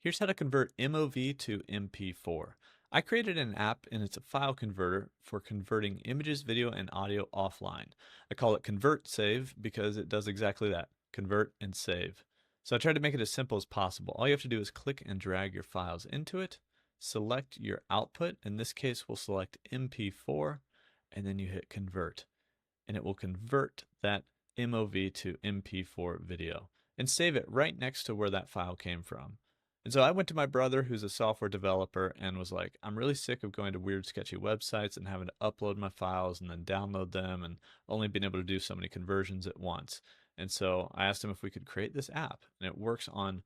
Here's how to convert MOV to MP4. I created an app and it's a file converter for converting images, video, and audio offline. I call it ConvertSave because it does exactly that, convert and save. So I tried to make it as simple as possible. All you have to do is click and drag your files into it, select your output. In this case, we'll select MP4, and then you hit convert. And it will convert that MOV to MP4 video and save it right next to where that file came from. And so I went to my brother, who's a software developer, and was like, I'm really sick of going to weird, sketchy websites and having to upload my files and then download them and only being able to do so many conversions at once. And so I asked him if we could create this app, and it works on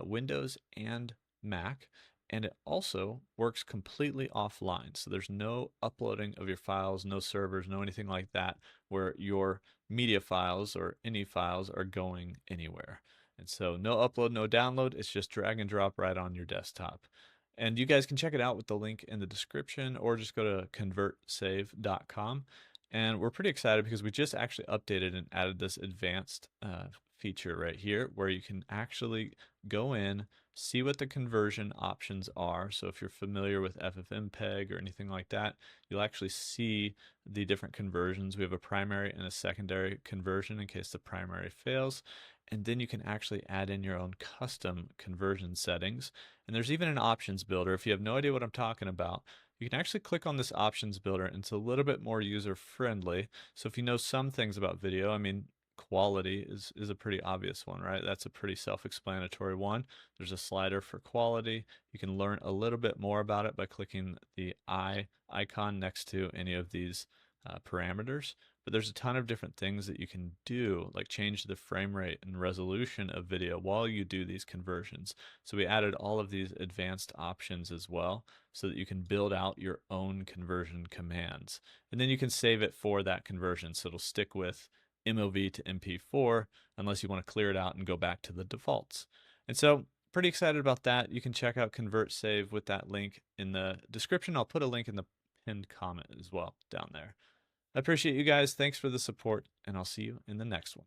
Windows and Mac. And it also works completely offline. So there's no uploading of your files, no servers, no anything like that, where your media files or any files are going anywhere. And so no upload, no download. It's just drag and drop right on your desktop. And you guys can check it out with the link in the description or just go to convertsave.com. And we're pretty excited because we just actually updated and added this advanced feature right here where you can actually go in, see what the conversion options are. So if you're familiar with FFmpeg or anything like that, you'll actually see the different conversions. We have a primary and a secondary conversion in case the primary fails. And then you can actually add in your own custom conversion settings. And there's even an options builder. If you have no idea what I'm talking about, you can actually click on this options builder and it's a little bit more user friendly. So if you know some things about video, I mean, quality is a pretty obvious one, right? That's a pretty self-explanatory one. There's a slider for quality. You can learn a little bit more about it by clicking the eye icon next to any of these parameters. But there's a ton of different things that you can do, like change the frame rate and resolution of video while you do these conversions. So we added all of these advanced options as well so that you can build out your own conversion commands. And then you can save it for that conversion. So it'll stick with MOV to MP4 unless you want to clear it out and go back to the defaults. And so pretty excited about that. You can check out ConvertSave with that link in the description. I'll put a link in the pinned comment as well down there. I appreciate you guys. Thanks for the support, and I'll see you in the next one.